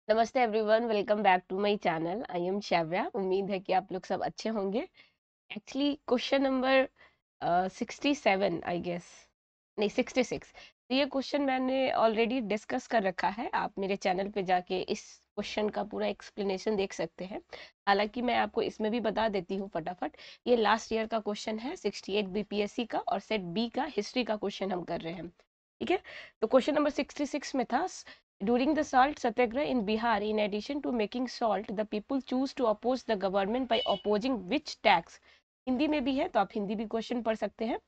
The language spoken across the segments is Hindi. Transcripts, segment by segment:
नमस्ते everyone, welcome back to my channel. I am Shravya. उम्मीद है कि आप लोग सब अच्छे होंगे। Actually question number 67 I guess, नहीं 66। तो ये क्वेश्चन मैंने ऑलरेडी डिस्कस कर रखा है। आप मेरे चैनल पे जाके इस क्वेश्चन का पूरा एक्सप्लेनेशन देख सकते हैं। हालांकि मैं आपको इसमें भी बता देती हूँ फटाफट। ये लास्ट ईयर का क्वेश्चन है, 68 बीपीएससी का, और सेट बी का हिस्ट्री का क्वेश्चन हम कर रहे हैं। ठीक है। तो क्वेश्चन नंबर 66 में था, during the salt satyagraha in Bihar, in addition to making salt, the people choose to oppose the government by opposing which tax? Hindi में भी है तो आप हिंदी भी क्वेश्चन पढ़ सकते हैं।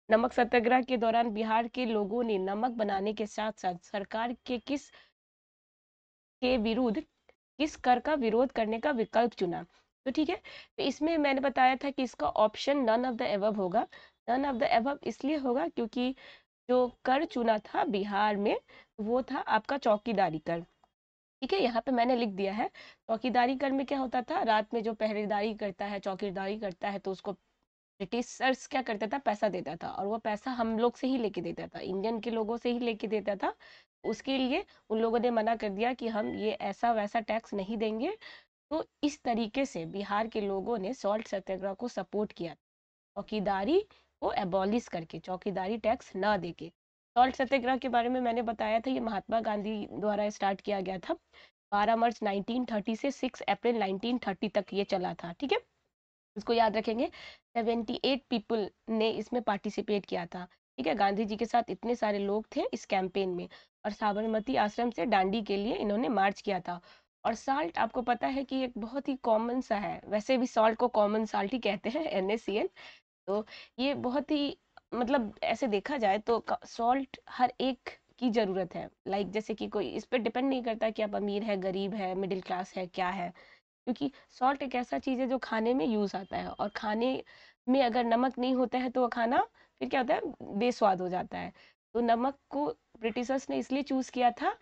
नमक सत्याग्रह के दौरान बिहार के लोगों ने नमक बनाने के साथ साथ सरकार के विरुद्ध किस कर का विरोध करने का विकल्प चुना? तो ठीक है। तो इसमें मैंने बताया था कि इसका option none of the above होगा। नन ऑफ द एबव इसलिए होगा क्योंकि जो कर चुना था बिहार में वो था आपका चौकीदारी कर। ठीक है, यहाँ पे मैंने लिख दिया है। चौकीदारी कर में क्या होता था, रात में जो पहरेदारी करता है, चौकीदारी करता है, तो उसको ब्रिटिशर्स क्या करता था, पैसा देता था, और वो पैसा हम लोग से ही लेके देता था, इंडियन के लोगों से ही लेके देता था। उसके लिए उन लोगों ने मना कर दिया कि हम ये ऐसा वैसा टैक्स नहीं देंगे। तो इस तरीके से बिहार के लोगों ने सॉल्ट सत्याग्रह को सपोर्ट किया, चौकीदारी को एबॉलिश करके, चौकीदारी टैक्स ना देके। सॉल्ट सत्याग्रह के बारे में मैंने बताया था, ये महात्मा गांधी द्वारा स्टार्ट किया गया था। 12 मार्च 1930 से 6 अप्रैल 1930 तक ये चला था। ठीक है, इसको याद रखेंगे। 78 पीपल ने इसमें पार्टिसिपेट किया था। ठीक है, गांधी जी के साथ इतने सारे लोग थे इस कैंपेन में। और साबरमती आश्रम से दांडी के लिए इन्होंने मार्च किया था। और साल्ट आपको पता है कि एक बहुत ही कॉमन सा है, वैसे भी सॉल्ट को कॉमन साल्ट ही कहते हैं, NaCl। तो ये बहुत ही, मतलब ऐसे देखा जाए तो सॉल्ट हर एक की जरूरत है। लाइक जैसे कि कोई इस पे डिपेंड नहीं करता कि आप अमीर है, गरीब है, मिडिल क्लास है, क्या है। क्योंकि सॉल्ट एक ऐसा चीज़ है जो खाने में यूज आता है, और खाने में अगर नमक नहीं होता है तो वो खाना फिर क्या होता है, बेस्वाद हो जाता है। तो नमक को ब्रिटिशर्स ने इसलिए चूज किया था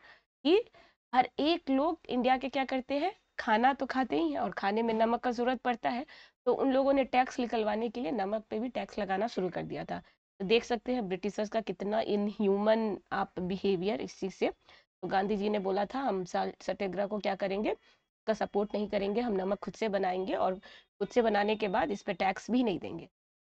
कि हर एक लोग इंडिया के क्या करते हैं, खाना तो खाते ही हैं, और खाने में नमक का जरूरत पड़ता है। तो उन लोगों ने टैक्स निकलवाने के लिए नमक पे भी टैक्स लगाना शुरू कर दिया था। तो देख सकते हैं ब्रिटिशर्स का कितना इनह्यूमन आप बिहेवियर इस चीज़ से। तो गांधी जी ने बोला था हम सत्याग्रह को क्या करेंगे, का सपोर्ट नहीं करेंगे, हम नमक खुद से बनाएंगे, और खुद से बनाने के बाद इस पे टैक्स भी नहीं देंगे।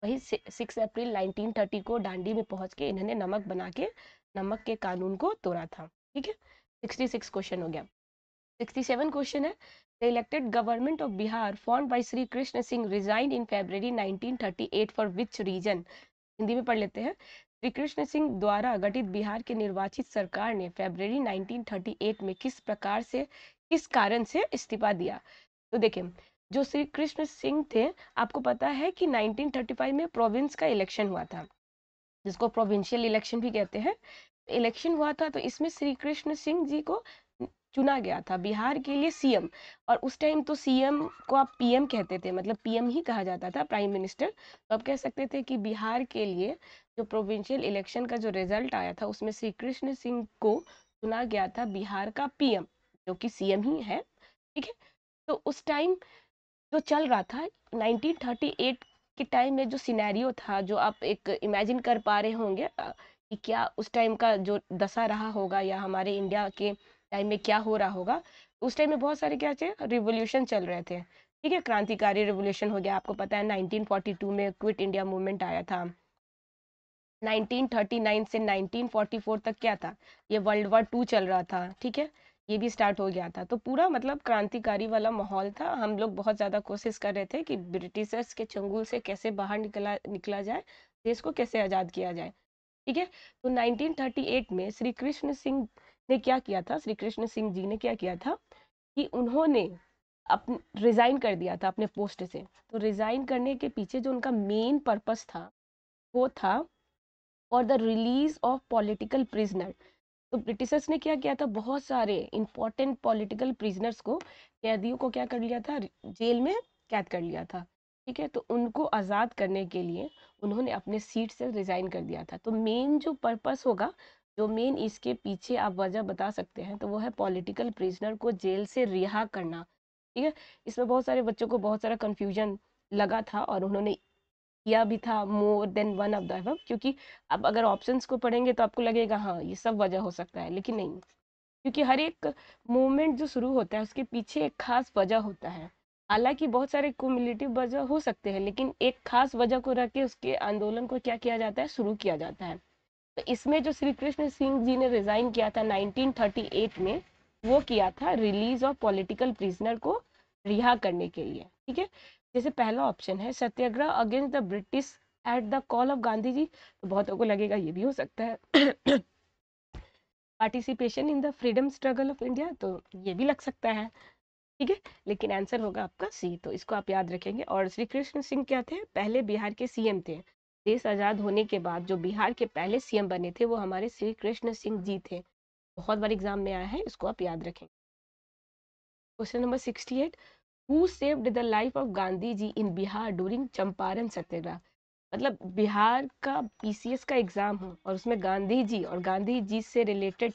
वही 6 अप्रैल 1930 को दांडी में पहुंच के इन्होंने नमक बना के नमक के कानून को तोड़ा था। ठीक है, 66 क्वेश्चन हो गया। 67 क्वेश्चन है, the elected government of Bihar formed by Shri Krishna Singh resign in February 1938 for which region? Hindi में पढ़ लेते हैं। श्री कृष्ण सिंह द्वारा गठित बिहार के निर्वाचित सरकार ने फरवरी 1938 में किस प्रकार से, किस कारण से इस्तीफा दिया? तो देखिए, जो श्री कृष्ण सिंह थे, आपको पता है कि 1935 में प्रोविंस का इलेक्शन हुआ था, जिसको प्रोविंशियल इलेक्शन भी कहते हैं। इलेक्शन हुआ था, तो इसमें श्री कृष्ण सिंह जी को चुना गया था बिहार के लिए सीएम। और उस टाइम तो सीएम को आप पीएम कहते थे, मतलब पीएम ही कहा जाता था, प्राइम मिनिस्टर। तो आप कह सकते थे कि बिहार के लिए जो प्रोविंशियल इलेक्शन का जो रिजल्ट आया था, उसमें श्री कृष्ण सिंह को चुना गया था बिहार का पीएम, जो कि सीएम ही है। ठीक है। तो उस टाइम जो चल रहा था 1938 के टाइम में, जो सिनेरियो था, जो आप एक इमेजिन कर पा रहे होंगे कि क्या उस टाइम का जो दशा रहा होगा, या हमारे इंडिया के टाइम में क्या हो रहा होगा। उस टाइम में बहुत सारे क्या थे, रिवोल्यूशन चल रहे थे। ठीक है, क्रांतिकारी रिवोल्यूशन हो गया, आपको पता है 1942 में क्विट इंडिया मूवमेंट आया था। 1939 से 1944 तक क्या था, ये वर्ल्ड वॉर 2 चल रहा था। ठीक है, ये भी स्टार्ट हो गया था। तो पूरा मतलब क्रांतिकारी वाला माहौल था। हम लोग बहुत ज़्यादा कोशिश कर रहे थे कि ब्रिटिशर्स के चंगुल से कैसे बाहर निकला निकला जाए, देश को कैसे आज़ाद किया जाए। ठीक है। तो 1938 में श्री कृष्ण सिंह ने क्या किया था, श्री कृष्ण सिंह जी ने क्या किया था कि उन्होंने अपन रिजाइन कर दिया था अपने पोस्ट से। तो रिजाइन करने के पीछे जो उनका मेन पर्पस था, वो था for the release of political prisoner. तो ब्रिटिशर्स ने क्या किया था, बहुत सारे इंपॉर्टेंट पॉलिटिकल प्रिजनर्स को, कैदियों को क्या कर लिया था, जेल में कैद कर लिया था। ठीक है, तो उनको आज़ाद करने के लिए उन्होंने अपने सीट से रिजाइन कर दिया था। तो मेन जो पर्पस होगा, जो मेन इसके पीछे आप वजह बता सकते हैं, तो वो है पॉलिटिकल प्रिजनर को जेल से रिहा करना। ठीक है, इसमें बहुत सारे बच्चों को बहुत सारा कंफ्यूजन लगा था, और उन्होंने किया भी था more than one of the above, क्योंकि अब अगर ऑप्शंस को पढ़ेंगे तो आपको लगेगा हाँ ये सब वजह हो सकता है, लेकिन नहीं। क्योंकि हर एक मूवमेंट जो शुरू होता है उसके पीछे एक खास वजह होता है। हालांकि बहुत सारे क्युमुलेटिव वजह हो सकते हैं, लेकिन एक खास वजह को रख के उसके आंदोलन को क्या किया जाता है, शुरू किया जाता है। तो इसमें जो श्री कृष्ण सिंह जी ने रिजाइन किया था 1938 में, वो किया था रिलीज ऑफ पॉलिटिकल प्रिजनर को रिहा करने के लिए। ठीक है, जैसे पहला ऑप्शन है satyagraha against the British at the call of Gandhi ji, तो बहुतों को लगेगा ये भी हो सकता है। Participation in the freedom struggle of India, तो ये भी लग सकता है। ठीक है, लेकिन आंसर होगा आपका सी, तो इसको आप याद रखेंगे। और श्री कृष्ण सिंह क्या थे, पहले बिहार के सीएम थे। देश आजाद होने के बाद जो बिहार के पहले सीएम बने थे वो हमारे श्री कृष्ण सिंह जी थे। बहुत बार एग्जाम में आया है, इसको आप याद रखेंगे। Question number 68, who saved the life of Gandhi ji in Bihar during Champaran Satyagraha. मतलब बिहार का पीसीएस का एग्जाम हो और उसमें गांधी जी और गांधी जी से रिलेटेड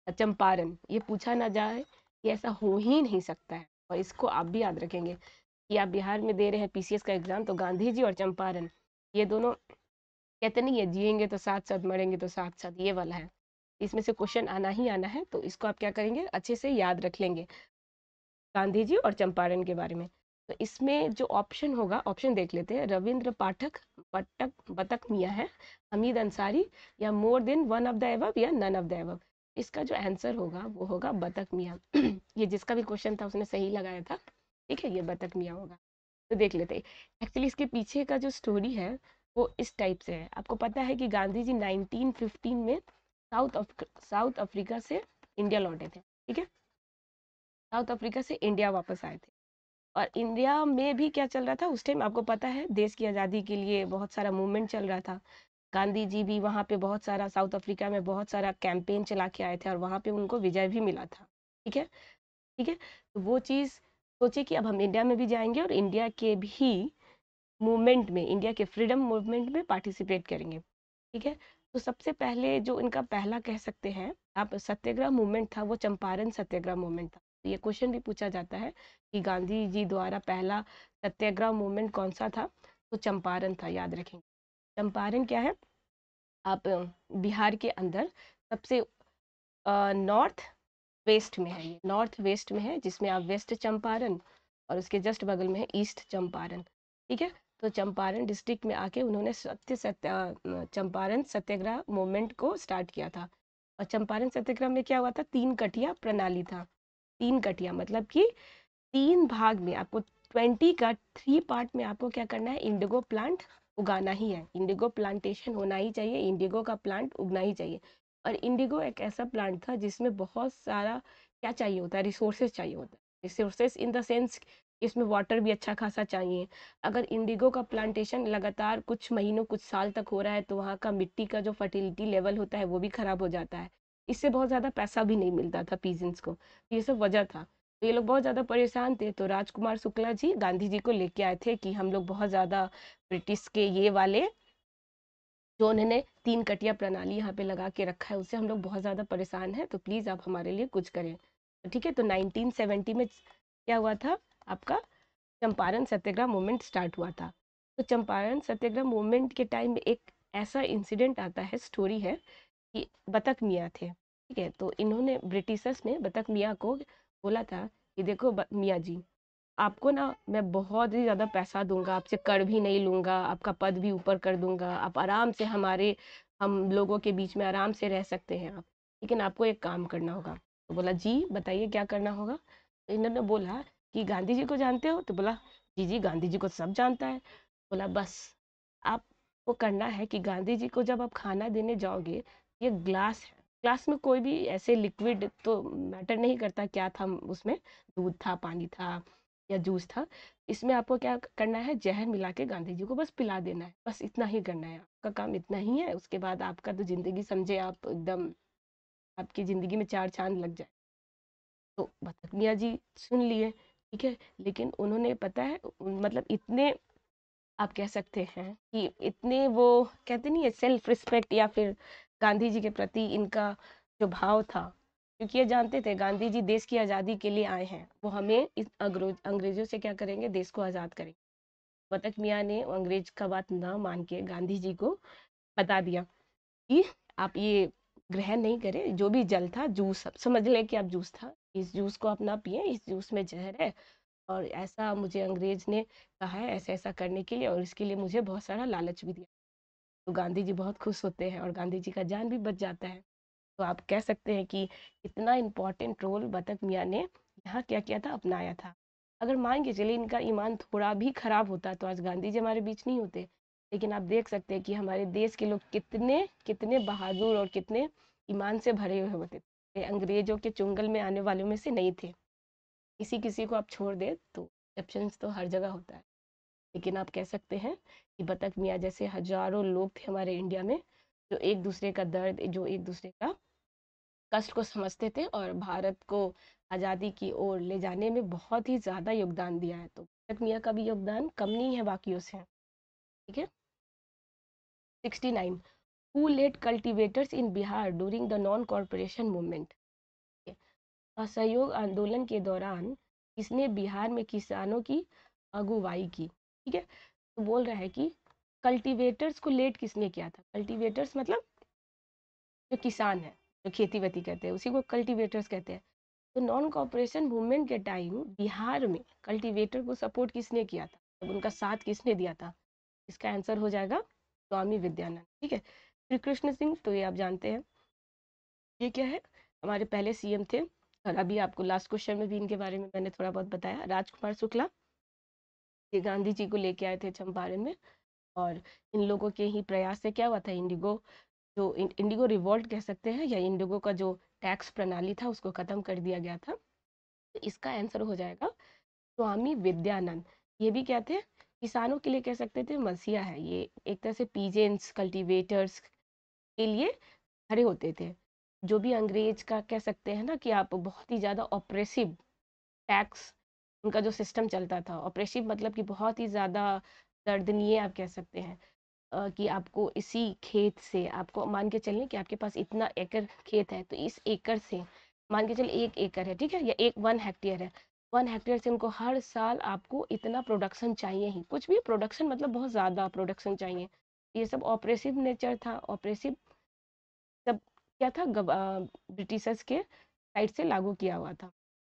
चंपारण ये पूछा ना जाए, ये ऐसा हो ही नहीं सकता है। और इसको आप भी याद रखेंगे कि आप बिहार में दे रहे हैं पीसीएस का एग्जाम, तो गांधी जी और चंपारण ये दोनों, कहते नहीं है जिएंगे तो साथ साथ मरेंगे तो साथ साथ, ये वाला है। इसमें से क्वेश्चन आना ही आना है, तो इसको आप क्या करेंगे, अच्छे से याद रख लेंगे गांधी जी और चंपारण के बारे में। तो इसमें जो ऑप्शन होगा, ऑप्शन देख लेते हैं, रविंद्र पाठक, बतक मियाँ है, हमीद अंसारी, या more than one of the above, या नन ऑफ द एबव। इसका जो आंसर होगा वो होगा बतक मियाँ। ये जिसका भी क्वेश्चन था उसने सही लगाया था। ठीक है, ये बतक मियाँ होगा। तो देख लेते हैं एक्चुअली इसके पीछे का जो स्टोरी है वो इस टाइप से है। आपको पता है कि गांधी जी 1915 में साउथ अफ्रीका से इंडिया लौटे थे। ठीक है, साउथ अफ्रीका से इंडिया वापस आए थे। और इंडिया में भी क्या चल रहा था उस टाइम, आपको पता है देश की आज़ादी के लिए बहुत सारा मूवमेंट चल रहा था। गांधी जी भी वहाँ पे बहुत सारा, साउथ अफ्रीका में बहुत सारा कैंपेन चला के आए थे और वहाँ पे उनको विजय भी मिला था। ठीक है, ठीक है, तो वो चीज़ सोचे कि अब हम इंडिया में भी जाएंगे और इंडिया के भी मूवमेंट में, इंडिया के फ्रीडम मूवमेंट में पार्टिसिपेट करेंगे। ठीक है, तो सबसे पहले जो इनका पहला कह सकते हैं आप सत्याग्रह मूवमेंट था, वो चंपारण सत्याग्रह मूवमेंट था। तो ये क्वेश्चन भी पूछा जाता है कि गांधी जी द्वारा पहला सत्याग्रह मूवमेंट कौन सा था, तो चंपारण था, याद रखेंगे। चंपारण क्या है, आप बिहार के अंदर सबसे नॉर्थ वेस्ट में है, ये नॉर्थ वेस्ट में है, जिसमें आप वेस्ट चंपारण और उसके जस्ट बगल में है ईस्ट चंपारण। ठीक है, तो चंपारण डिस्ट्रिक्ट में आके उन्होंने चंपारण सत्याग्रह मूवमेंट को स्टार्ट किया था। और चंपारण सत्याग्रह में क्या हुआ था, 3 कटिया प्रणाली था। 3 कटिया मतलब कि 3 भाग में आपको 20 का 3 पार्ट में आपको क्या करना है, इंडिगो प्लांट उगाना ही है। इंडिगो प्लांटेशन होना ही चाहिए, इंडिगो का प्लांट उगना ही चाहिए। और इंडिगो एक ऐसा प्लांट था जिसमें बहुत सारा क्या चाहिए होता है, रिसोर्सेज चाहिए होता है। रिसोर्सेज इन द सेंस इसमें वाटर भी अच्छा खासा चाहिए। अगर इंडिगो का प्लांटेशन लगातार कुछ महीनों कुछ साल तक हो रहा है तो वहाँ का मिट्टी का जो फर्टिलिटी लेवल होता है वो भी खराब हो जाता है। इससे बहुत ज़्यादा पैसा भी नहीं मिलता था पीजेंट्स को, ये सब वजह था। तो ये लोग बहुत ज़्यादा परेशान थे, तो राजकुमार शुक्ला जी गांधी जी को लेके आए थे कि हम लोग बहुत ज़्यादा ब्रिटिश के ये वाले जो उन्होंने 3 कटिया प्रणाली यहाँ पे लगा के रखा है उससे हम लोग बहुत ज़्यादा परेशान हैं, तो प्लीज़ आप हमारे लिए कुछ करें। तो ठीक है, तो 1970 में क्या हुआ था, आपका चंपारण सत्याग्रह मूवमेंट स्टार्ट हुआ था। तो चंपारण सत्याग्रह मूवमेंट के टाइम में एक ऐसा इंसिडेंट आता है, स्टोरी है कि बतक मियाँ थे। ठीक है, तो इन्होंने ब्रिटिशर्स ने बतक मियाँ को बोला था कि देखो मियाँ जी, आपको ना मैं बहुत ही ज़्यादा पैसा दूंगा, आपसे कर भी नहीं लूँगा, आपका पद भी ऊपर कर दूंगा, आप आराम से हमारे हम लोगों के बीच में आराम से रह सकते हैं आप, लेकिन आपको एक काम करना होगा। तो बोला जी बताइए क्या करना होगा। तो इन्होंने बोला कि गांधी जी को जानते हो, तो बोला जी जी गांधी जी को सब जानता है। बोला बस आपको करना है कि गांधी जी को जब आप खाना देने जाओगे, ये ग्लास है, ग्लास में कोई भी ऐसे लिक्विड तो मैटर नहीं करता क्या था उसमें, दूध था, पानी था या जूस था, इसमें आपको क्या करना है, जहर मिला के गांधी जी को बस पिला देना है, बस इतना ही करना है, आपका काम इतना ही है। उसके बाद आपका तो जिंदगी समझे आप एकदम, आपकी जिंदगी में 4 चांद लग जाए। तो भटक मियाँ जी सुन लिए। ठीक है, लेकिन उन्होंने पता है मतलब इतने, आप कह सकते हैं कि इतने वो कहते नहीं है सेल्फ रिस्पेक्ट या फिर गांधी जी के प्रति इनका जो भाव था, क्योंकि ये जानते थे गांधी जी देश की आज़ादी के लिए आए हैं, वो हमें इस अंग्रेजों से क्या करेंगे, देश को आज़ाद करेंगे। बतक मियाँ ने अंग्रेज का बात ना मान के गांधी जी को बता दिया कि आप ये ग्रहण नहीं करे, जो भी जल था, जूस समझ ले कि आप जूस था, इस जूस को आप ना पिए, इस जूस में जहर है, और ऐसा मुझे अंग्रेज ने कहा है ऐसा ऐसा करने के लिए, और इसके लिए मुझे बहुत सारा लालच भी दिया। तो गांधी जी बहुत खुश होते हैं और गांधी जी का जान भी बच जाता है। तो आप कह सकते हैं कि इतना इम्पोर्टेंट रोल बतक मियाँ ने यहाँ क्या किया था, अपनाया था। अगर मान के चलिए इनका ईमान थोड़ा भी खराब होता तो आज गांधी जी हमारे बीच नहीं होते। लेकिन आप देख सकते हैं कि हमारे देश के लोग कितने कितने बहादुर और कितने ईमान से भरे हुए होते थे, अंग्रेजों के चुंगल में आने वालों में से नहीं थे। किसी किसी को आप छोड़ दे तो एक्सेप्शंस तो हर जगह होता है। लेकिन आप कह सकते हैं कि बतक मियाँ जैसे हजारों लोग थे हमारे इंडिया में, जो एक दूसरे का दर्द, जो एक दूसरे का कष्ट को समझते थे और भारत को आज़ादी की ओर ले जाने में बहुत ही ज़्यादा योगदान दिया है। तो बतक मियाँ का भी योगदान कम नहीं है बाकियों से। ठीक है। 69, who led cultivators in Bihar during the non corporation movement. असहयोग आंदोलन के दौरान किसने बिहार में किसानों की अगुवाई की। ठीक है। तो बोल रहा है कि कल्टीवेटर्स को लेट किसने किया था। कल्टीवेटर्स मतलब जो किसान है, जो खेती वेती करते हैं, उसी को कल्टीवेटर्स कहते हैं। तो नॉन कॉर्पोरेशन मूवमेंट के टाइम बिहार में कल्टीवेटर को सपोर्ट किसने किया था, तो उनका साथ किसने दिया था। इसका आंसर हो जाएगा स्वामी विद्यानंद। ठीक है। श्री कृष्ण सिंह तो ये आप जानते हैं, ये क्या है, हमारे पहले सीएम थे, और अभी आपको लास्ट क्वेश्चन में भी इनके बारे में मैंने थोड़ा बहुत बताया। राजकुमार शुक्ला, ये गांधी जी को लेके आए थे चंपारण में, और इन लोगों के ही प्रयास से क्या हुआ था, इंडिगो, जो इंडिगो रिवॉल्ट कह सकते हैं, या इंडिगो का जो टैक्स प्रणाली था उसको खत्म कर दिया गया था। तो इसका आंसर हो जाएगा स्वामी विद्यानंद। ये भी क्या थे, किसानों के लिए कह सकते थे मसीहा है। ये एक तरह से पीजेंट्स कल्टीवेटर्स के लिए खड़े होते थे। जो भी अंग्रेज का कह सकते हैं ना कि आप बहुत ही ज़्यादा ऑपरेसिव टैक्स, उनका जो सिस्टम चलता था, ऑपरेसिव मतलब कि बहुत ही ज़्यादा दर्दनीय आप कह सकते हैं। कि आपको इसी खेत से, आपको मान के चलिए कि आपके पास इतना एकड़ खेत है, तो इस एकड़ से मान के चलिए 1 एकड़ है, ठीक है, या 1 हेक्टेयर है, 1 हेक्टेयर से उनको हर साल आपको इतना प्रोडक्शन चाहिए ही, कुछ भी प्रोडक्शन मतलब बहुत ज़्यादा प्रोडक्शन चाहिए। ये सब ऑपरेसिव नेचर था, ऑपरेसिव सब क्या था, ब्रिटिशर्स के साइड से लागू किया हुआ था।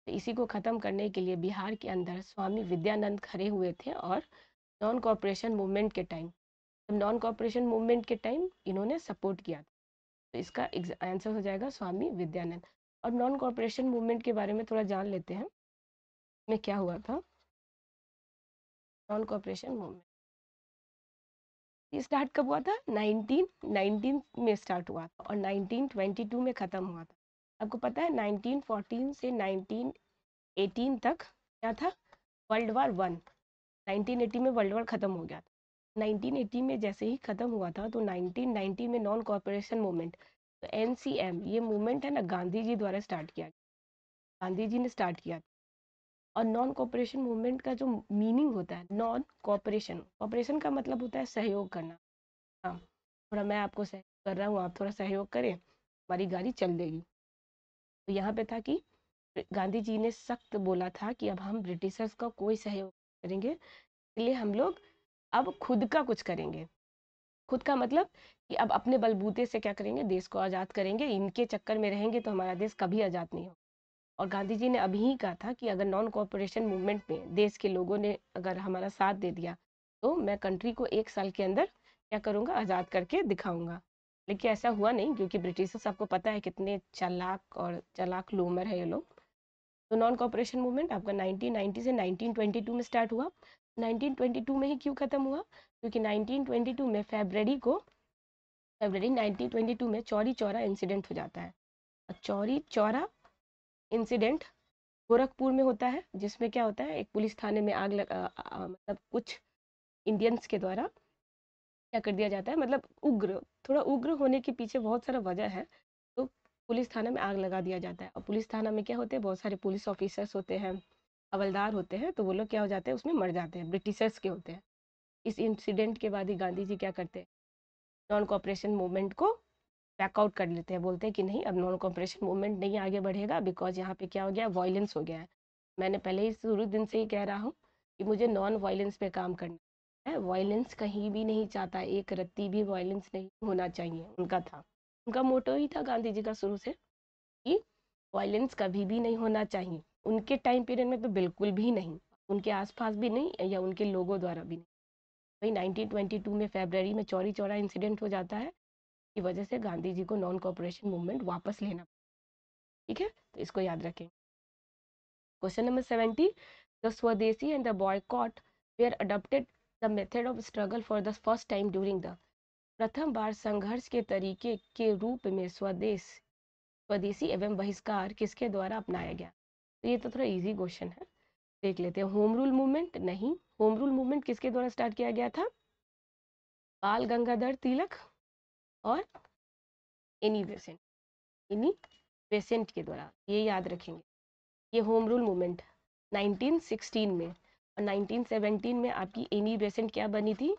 तो इसी को ख़त्म करने के लिए बिहार के अंदर स्वामी विद्यानंद खड़े हुए थे, और नॉन कॉरपोरेशन मूवमेंट के टाइम, नॉन कॉरपोरेशन मूवमेंट के टाइम इन्होंने सपोर्ट किया था। तो इसका आंसर हो जाएगा स्वामी विद्यानंद। और नॉन कॉरपोरेशन मूवमेंट के बारे में थोड़ा जान लेते हैं, में क्या हुआ था। नॉन कॉरपोरेशन मूवमेंट ये स्टार्ट कब हुआ था, 1919 में स्टार्ट हुआ था, और 1922 में ख़त्म हुआ था। आपको पता है 1914 से 1918 तक क्या था, वर्ल्ड वार 1। 1980 में वर्ल्ड वार ख़त्म हो गया था। 1980 में जैसे ही ख़त्म हुआ था तो 1990 में नॉन कॉरपोरेशन मूवमेंट, तो एनसीएम ये मूवमेंट है ना, गांधी जी द्वारा स्टार्ट किया, गांधी जी ने स्टार्ट किया। और नॉन कॉपरेशन मूवमेंट का जो मीनिंग होता है, नॉन कॉपरेशन, कॉपरेशन का मतलब होता है सहयोग करना। हाँ, थोड़ा मैं आपको सहयोग कर रहा हूँ, आप थोड़ा सहयोग करें, हमारी गाड़ी चल देगी। तो यहाँ पे था कि गांधी जी ने सख्त बोला था कि अब हम ब्रिटिशर्स का कोई सहयोग करेंगे, इसलिए हम लोग अब खुद का कुछ करेंगे। खुद का मतलब कि अब अपने बलबूते से क्या करेंगे, देश को आज़ाद करेंगे, इनके चक्कर में रहेंगे तो हमारा देश कभी आज़ाद नहीं होगा। और गांधी जी ने अभी ही कहा था कि अगर नॉन कॉपरेशन मूवमेंट में देश के लोगों ने अगर हमारा साथ दे दिया तो मैं कंट्री को 1 साल के अंदर क्या करूँगा, आज़ाद करके दिखाऊंगा। लेकिन ऐसा हुआ नहीं, क्योंकि ब्रिटिशर्स आपको पता है कितने चालाक और चालाक लोमर है ये लोग। तो नॉन कॉपरेशन मूवमेंट आपका 1990 से 1922 में स्टार्ट हुआ। 1922 में ही क्यों ख़त्म हुआ, क्योंकि 1922 में फरवरी 1922 में चौरी चौरा इंसिडेंट हो जाता है। और चौरी चौरा इंसिडेंट गोरखपुर में होता है, जिसमें क्या होता है, एक पुलिस थाने में मतलब कुछ इंडियंस के द्वारा क्या कर दिया जाता है, मतलब उग्र, थोड़ा उग्र होने के पीछे बहुत सारा वजह है। तो पुलिस थाना में आग लगा दिया जाता है, और पुलिस थाना में क्या होते हैं, बहुत सारे पुलिस ऑफिसर्स होते हैं, हवलदार होते हैं, तो वो लोग क्या हो जाते हैं, उसमें मर जाते हैं, ब्रिटिशर्स के होते हैं। इस इंसिडेंट के बाद ही गांधी जी क्या करते हैं, नॉन कॉपरेशन मूवमेंट को बैकआउट कर लेते हैं, बोलते हैं कि नहीं, अब नॉन कॉपरेशन मूवमेंट नहीं आगे बढ़ेगा, बिकॉज यहाँ पे क्या हो गया, वायलेंस हो गया है। मैंने पहले ही शुरू दिन से ही कह रहा हूँ कि मुझे नॉन वायलेंस पे काम करना है। वायलेंस कहीं भी नहीं चाहता, एक रत्ती भी वायलेंस नहीं होना चाहिए, उनका था। उनका मोटो ही था गांधी जी का शुरू से कि वायलेंस कभी भी नहीं होना चाहिए। उनके टाइम पीरियड में तो बिल्कुल भी नहीं, उनके आसपास भी नहीं या उनके लोगों द्वारा भी नहीं। वही 1922 में फरवरी में चौरी चौरा इंसिडेंट हो जाता है, की वजह से गांधी जी को नॉन कॉपरेशन मूवमेंट वापस लेना। ठीक है, तो इसको याद रखें। Question number 70, the Swadeshi and the boycott were adopted the method of struggle for the first time during the. प्रथम बार संघर्ष के तरीके के रूप में स्वदेशी एवं बहिष्कार किसके द्वारा अपनाया गया। तो ये तो थोड़ा इजी क्वेश्चन है, देख लेते हैं। होम रूल मूवमेंट नहीं, होम रूल मूवमेंट किसके द्वारा स्टार्ट किया गया था? बाल गंगाधर तिलक और एनी बेसेंट, एनी बेसेंट के द्वारा, ये याद रखेंगे। ये होम रूल मूवमेंट 1916 में, और 1917 में आपकी एनी बेसेंट क्या बनी थी?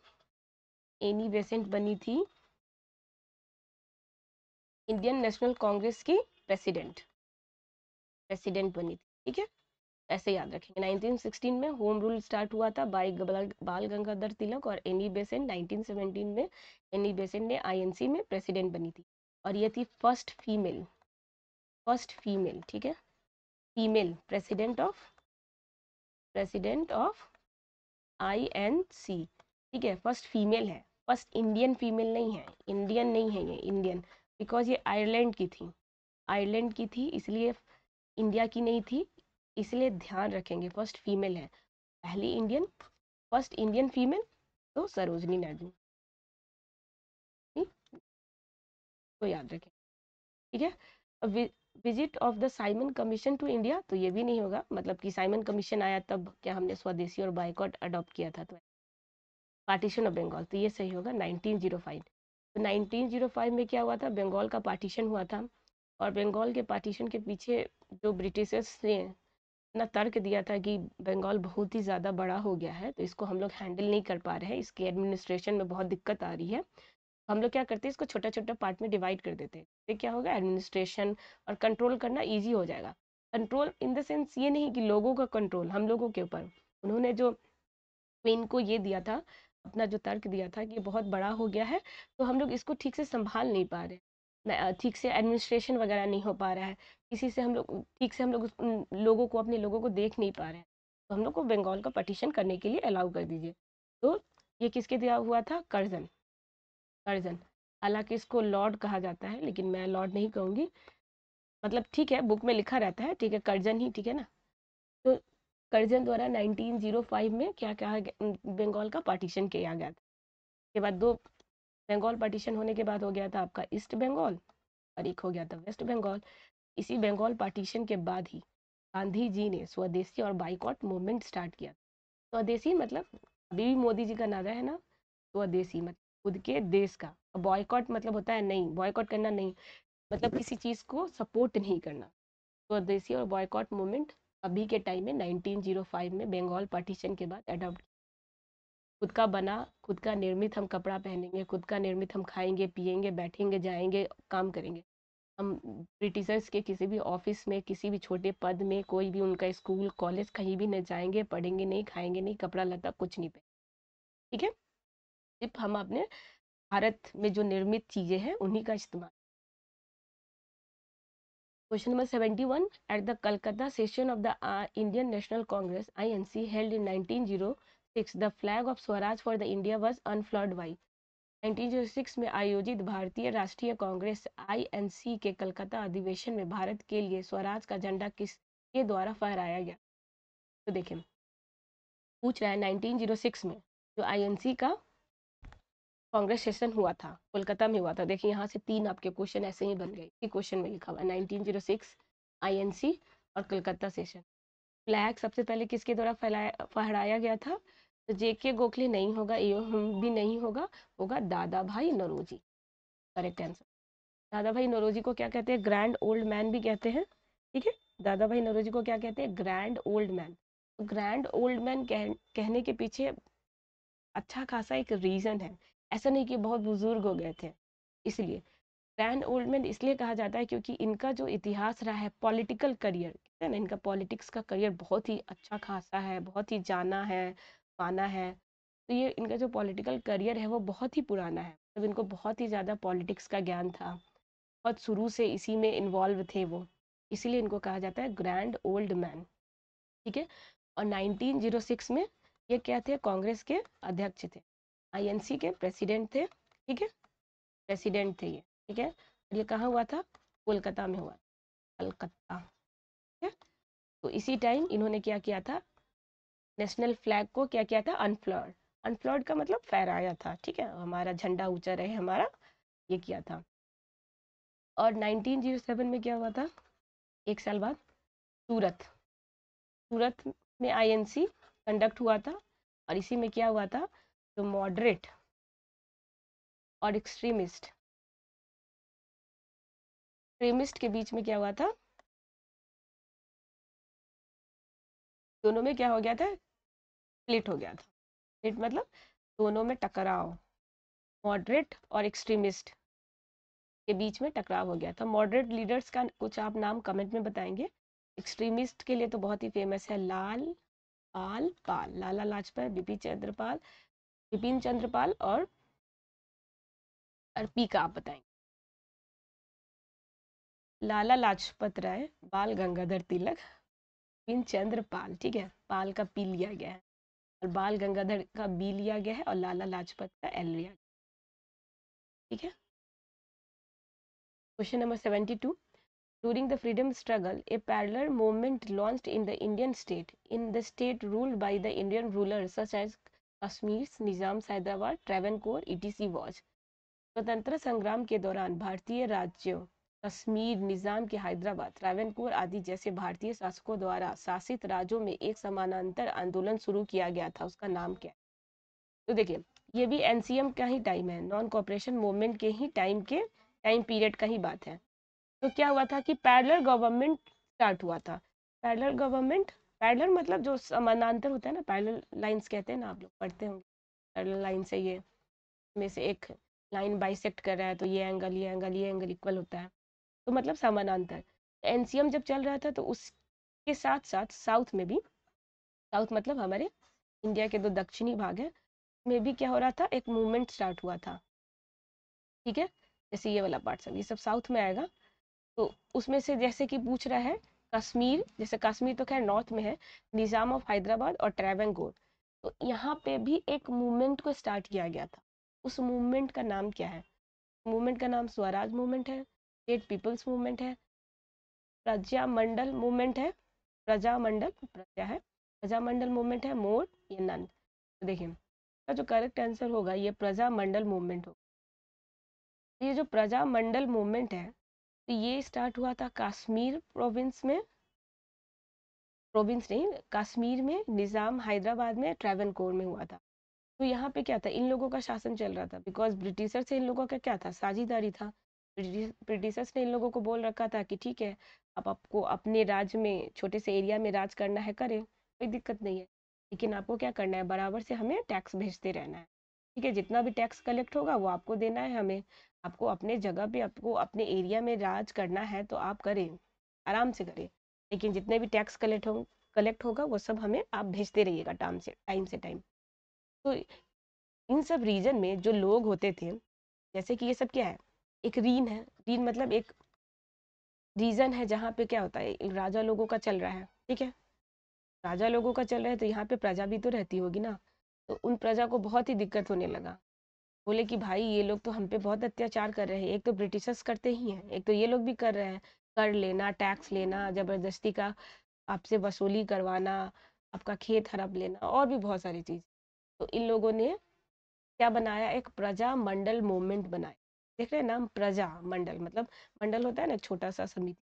एनी बेसेंट बनी थी इंडियन नेशनल कांग्रेस की प्रेसिडेंट बनी थी। ठीक है, ऐसे याद रखेंगे। 1916 में होम रूल स्टार्ट हुआ था बाय बाल गंगाधर तिलक और एनी बेसेंट। 1917 में एनी बेसेंट ने आईएनसी में प्रेसिडेंट बनी थी, और ये थी फर्स्ट फीमेल, ठीक है, फीमेल प्रेसिडेंट ऑफ आईएनसी। ठीक है, फर्स्ट फीमेल है, फर्स्ट इंडियन फीमेल नहीं है, इंडियन नहीं है ये, इंडियन, बिकॉज ये आयरलैंड की थी इसलिए इंडिया की नहीं थी, इसलिए ध्यान रखेंगे फर्स्ट फीमेल है, पहली इंडियन, फर्स्ट इंडियन फीमेल तो सरोजनी नायडू। ठीक, तो याद रखें। ठीक है, visit of the Simon Commission to India, तो ये भी नहीं होगा, मतलब कि साइमन कमीशन आया तब क्या हमने स्वदेशी और बाइकॉट अडॉप्ट किया था। तो पार्टीशन ऑफ बंगाल, तो ये सही होगा 1905। तो 1905 में क्या हुआ था? बंगाल का पार्टीशन हुआ था, और बंगाल के पार्टीशन के पीछे जो ब्रिटिशर्स ने ना तर्क दिया था कि बंगाल बहुत ही ज़्यादा बड़ा हो गया है, तो इसको हम लोग हैंडल नहीं कर पा रहे हैं, इसके एडमिनिस्ट्रेशन में बहुत दिक्कत आ रही है, तो हम लोग क्या करते हैं, इसको छोटा छोटा पार्ट में डिवाइड कर देते हैं। तो क्या होगा, एडमिनिस्ट्रेशन और कंट्रोल करना ईजी हो जाएगा। कंट्रोल इन द सेंस ये नहीं कि लोगों का कंट्रोल, हम लोगों के ऊपर उन्होंने जो क्वीन को ये दिया था, अपना जो तर्क दिया था कि बहुत बड़ा हो गया है, तो हम लोग इसको ठीक से संभाल नहीं पा रहे, ठीक से एडमिनिस्ट्रेशन वगैरह नहीं हो पा रहा है, किसी से हम लोग ठीक से हम लोग लोगों को, अपने लोगों को देख नहीं पा रहे हैं, तो हम लोग को बंगाल का पार्टीशन करने के लिए अलाउ कर दीजिए। तो ये किसके दिया हुआ था? कर्जन। हालांकि इसको लॉर्ड कहा जाता है, लेकिन मैं लॉर्ड नहीं कहूँगी, मतलब ठीक है, बुक में लिखा रहता है, ठीक है, कर्जन ही, ठीक है ना। तो कर्जन द्वारा 1905 में क्या कहा बंगाल का पार्टीशन किया गया था। के बाद दो, बंगाल पार्टीशन होने के बाद हो गया था आपका ईस्ट बंगाल और एक हो गया था वेस्ट बंगाल। इसी बंगाल पार्टीशन के बाद ही गांधी जी ने स्वदेशी और बाइकॉट मूवमेंट स्टार्ट किया। स्वदेशी मतलब अभी भी मोदी जी का नारा है ना, स्वदेशी मतलब खुद के देश का, बॉयकॉट मतलब होता है नहीं, बॉयकॉट करना नहीं, मतलब किसी चीज़ को सपोर्ट नहीं करना। स्वदेशी और बॉयकॉट मूवमेंट अभी के टाइम में 1905 में बंगाल पार्टीशन के बाद अडॉप्ट, खुद का बना, खुद का निर्मित हम कपड़ा पहनेंगे, खुद का निर्मित हम खाएंगे पिएंगे बैठेंगे जाएंगे काम करेंगे। हम ब्रिटिशर्स के किसी भी ऑफिस में, किसी भी छोटे पद में, कोई भी उनका स्कूल कॉलेज कहीं भी नहीं जाएंगे, पढ़ेंगे नहीं, खाएंगे नहीं, कपड़ा लता कुछ नहीं पहने। ठीक है, सिर्फ हम अपने भारत में जो निर्मित चीज़ें हैं उन्हीं का इस्तेमाल। Question number 71, at the Calcutta session of the Indian National Congress INC held in 1906 the flag of Swaraj for the India was unfurled by. 1906 में आयोजित भारतीय राष्ट्रीय कांग्रेस INC के कलकत्ता अधिवेशन में भारत के लिए स्वराज का झंडा किसके द्वारा फहराया गया। तो देखें, पूछ रहा है 1906 में जो INC का कांग्रेस सेशन हुआ था, कोलकाता में हुआ था। देखिए यहाँ से 3 आपके क्वेश्चन ऐसे ही बन गए, इसी क्वेश्चन में लिखा हुआ है 1906 INC और कलकत्ता सेशन। फ्लैग सबसे पहले किसके द्वारा फहराया गया था? तो JK गोखले नहीं होगा, एवं भी नहीं होगा, होगा दादा भाई नौरोजी, करेक्ट आंसर। दादा भाई नौरोजी को क्या कहते हैं? ग्रैंड ओल्ड मैन भी कहते हैं। ठीक है, दादा भाई नौरोजी को क्या कहते हैं? Grand old man. तो ग्रैंड ओल्ड मैन कहने के पीछे अच्छा खासा एक रीज़न है, ऐसा नहीं कि बहुत बुजुर्ग हो गए थे इसलिए। ग्रैंड ओल्ड मैन इसलिए कहा जाता है क्योंकि इनका जो इतिहास रहा है, पॉलिटिकल करियर, कहते हैं ना, इनका पॉलिटिक्स का करियर बहुत ही अच्छा खासा है, बहुत ही जाना है माना है। तो ये इनका जो पॉलिटिकल करियर है वो बहुत ही पुराना है, मतलब इनको बहुत ही ज़्यादा पॉलिटिक्स का ज्ञान था, बहुत शुरू से इसी में इन्वॉल्व थे वो, इसीलिए इनको कहा जाता है ग्रैंड ओल्ड मैन। ठीक है। और 1906 में ये क्या थे, कांग्रेस के अध्यक्ष थे, आईएनसी के प्रेसिडेंट थे। ठीक है, प्रेसिडेंट थे ये। ठीक है, ये कहाँ हुआ था, कोलकाता में हुआ, कलकत्ता। ठीक है, तो इसी टाइम इन्होंने क्या किया था, नेशनल फ्लैग को क्या किया था, अनफ्लर्ड। अनफ्लर्ड का मतलब फहराया था। ठीक है, हमारा झंडा ऊंचा रहे हमारा, ये किया था। और 1907 में क्या हुआ था, एक साल बाद, सूरत, सूरत में आईएनसी कंडक्ट हुआ था। और इसी में क्या हुआ था, जो मॉडरेट और एक्सट्रीमिस्ट एक्सट्रीमिस्ट के बीच में क्या हुआ था, दोनों में क्या हो गया था, स्प्लिट हो गया था। स्प्लिट मतलब दोनों में टकराव, मॉडरेट और एक्सट्रीमिस्ट के बीच में टकराव हो गया था। मॉडरेट लीडर्स का कुछ आप नाम कमेंट में बताएंगे। एक्सट्रीमिस्ट के लिए तो बहुत ही फेमस है लाल पाल पाल, लाला लाजपत, बिपिन चंद्रपाल और पी का आप बताएंगे। लाला लाजपत राय, बाल गंगाधर तिलक, बिपिन चंद्र पाल। ठीक है, पाल का पी लिया गया है और बाल गंगाधर का बी लिया गया है और लाला लाजपत का एल लिया गया। ठीक है, question number 72। During the freedom struggle, a parallel movement launched in the Indian state ruled by the Indian rulers such as Kashmir, Nizam, Hyderabad, Travancore, etc. was। स्वतंत्र संग्राम के दौरान भारतीय राज्यों कश्मीर, निजाम के हैदराबाद, ट्रावनकोर आदि जैसे भारतीय शासकों द्वारा शासित राज्यों में एक समानांतर आंदोलन शुरू किया गया था, उसका नाम क्या है। तो देखिए, ये भी एनसीएम का ही टाइम है, नॉन कॉपरेशन मूवमेंट के ही टाइम पीरियड का ही बात है। तो क्या हुआ था कि पैरेलल गवर्नमेंट स्टार्ट हुआ था। पैरेलल गवर्नमेंट, पैरेलल मतलब जो समानांतर होता है ना, पैरेलल लाइंस कहते हैं ना, आप लोग पढ़ते होंगे। पैरेलल लाइन से ये में से एक लाइन बाइसेक्ट कर रहा है तो ये एंगल इक्वल होता है, तो मतलब समानांतर। एनसीएम जब चल रहा था तो उसके साथ साथ साउथ में भी, साउथ मतलब हमारे इंडिया के दो दक्षिणी भाग है, में भी क्या हो रहा था, एक मूवमेंट स्टार्ट हुआ था। ठीक है, जैसे ये वाला पार्ट सब, ये सब साउथ में आएगा। तो उसमें से जैसे कि पूछ रहा है कश्मीर, जैसे कश्मीर तो खैर नॉर्थ में है, निजाम ऑफ हैदराबाद और ट्रैवनकोर, तो यहाँ पे भी एक मूवमेंट को स्टार्ट किया गया था। उस मूवमेंट का नाम क्या है, मूवमेंट का नाम स्वराज मूवमेंट है, स्टेट पीपल्स मूवमेंट है, प्रजामंडल मूवमेंट है, प्रजामंडल प्रजा है, प्रजामंडल मूवमेंट है, मोर, ये नन। तो देखिए, इसका जो करेक्ट आंसर होगा ये प्रजामंडल मूवमेंट होगा। ये जो प्रजामंडल मूवमेंट है, तो ये स्टार्ट हुआ था कश्मीर प्रोविंस में, प्रोविंस नहीं, कश्मीर में, निजाम हैदराबाद में, ट्रैवनकोर में हुआ था। तो यहाँ पे क्या था, इन लोगों का शासन चल रहा था, बिकॉज ब्रिटिशर से इन लोगों का क्या था, साझेदारी था। ब्रिटिशर्स ने इन लोगों को बोल रखा था कि ठीक है, आप आपको अपने राज्य में छोटे से एरिया में राज करना है, करें, कोई दिक्कत नहीं है, लेकिन आपको क्या करना है, बराबर से हमें टैक्स भेजते रहना है। ठीक है, जितना भी टैक्स कलेक्ट होगा वो आपको देना है हमें। आपको अपने जगह पे, आपको अपने एरिया में राज करना है तो आप करें, आराम से करें, लेकिन जितने भी टैक्स कलेक्ट होगा वो सब हमें आप भेजते रहिएगा टाइम से टाइम। तो इन सब रीजन में जो लोग होते थे, जैसे कि ये सब क्या है, एक रीन है, रीन मतलब एक रीजन है जहाँ पे क्या होता है, राजा लोगों का चल रहा है। ठीक है, राजा लोगों का चल रहा है तो यहाँ पे प्रजा भी तो रहती होगी ना। तो उन प्रजा को बहुत ही दिक्कत होने लगा, बोले कि भाई ये लोग तो हम पे बहुत अत्याचार कर रहे हैं, एक तो ब्रिटिशर्स करते ही हैं, एक तो ये लोग भी कर रहे हैं, कर लेना, टैक्स लेना, जबरदस्ती का आपसे वसूली करवाना, आपका खेत हड़प लेना, और भी बहुत सारी चीज़। तो इन लोगों ने क्या बनाया, एक प्रजा मंडल मूवमेंट बनाया। देख रहे हैं नाम, प्रजा मंडल मतलब मंडल होता है ना, छोटा सा समिति,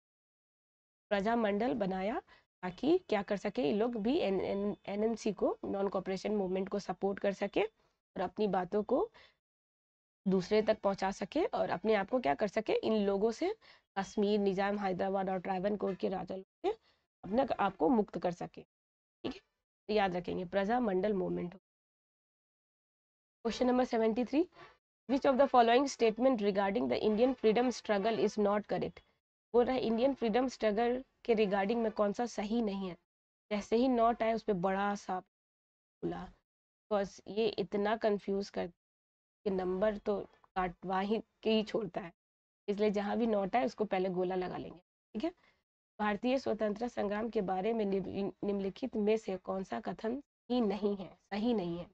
प्रजा मंडल बनाया ताकि क्या कर सके, ये लोग भी एनएमसी को, नॉन कॉपरेशन मूवमेंट को सपोर्ट कर सके और अपनी बातों को दूसरे तक पहुंचा सके और अपने आप को क्या कर सके, इन लोगों से, कश्मीर, निजाम, हैदराबाद और ट्रावनकोर के राजा लोग से अपने आप को मुक्त कर सके। ठीक है, तो याद रखेंगे Praja Mandal movement. Question number 73। Which of the following statement regarding the Indian freedom struggle is not correct. बोल रहा है इंडियन फ्रीडम स्ट्रगल के रिगार्डिंग में कौन सा सही नहीं है। जैसे ही नॉट आए उस पर बड़ा सा बोला, बस ये इतना कंफ्यूज कर कि नंबर तो काटवा ही के ही छोड़ता है। इसलिए जहाँ भी नॉट आए उसको पहले गोला लगा लेंगे, ठीक है। भारतीय स्वतंत्रता संग्राम के बारे में निम्नलिखित में से कौन सा कथन ही नहीं है, सही नहीं है,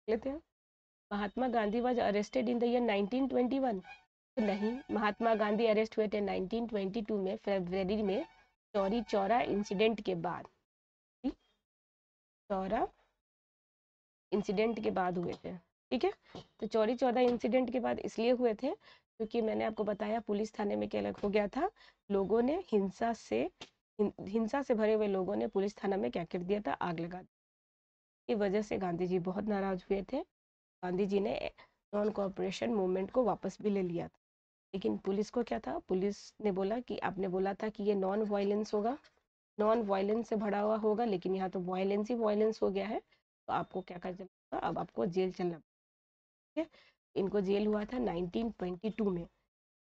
लेते हैं। Mahatma Gandhi was arrested in the year 1921, तो नहीं, महात्मा गांधी अरेस्ट हुए थे 1922 में फरवरी में, चौरी चौरा इंसिडेंट के बाद, चौरा इंसिडेंट के बाद हुए थे, ठीक है। तो चौरी चौरा इंसिडेंट के बाद इसलिए हुए थे क्योंकि मैंने आपको बताया पुलिस थाने में क्या हो गया था, लोगों ने हिंसा से भरे हुए लोगों ने पुलिस थाना में क्या कर दिया था, आग लगा दी। की वजह से गांधी जी बहुत नाराज हुए थे। गांधी जी ने नॉन कोऑपरेशन मूवमेंट को वापस भी ले लिया था, लेकिन पुलिस को क्या था, पुलिस ने बोला कि आपने बोला था कि ये नॉन वायलेंस होगा, नॉन वायलेंस से भरा हुआ होगा, लेकिन यहाँ तो वायलेंस ही वायलेंस हो गया है, तो आपको क्या करना होगा, अब आपको जेल चलना, ठीक है। इनको जेल हुआ था 1922 में,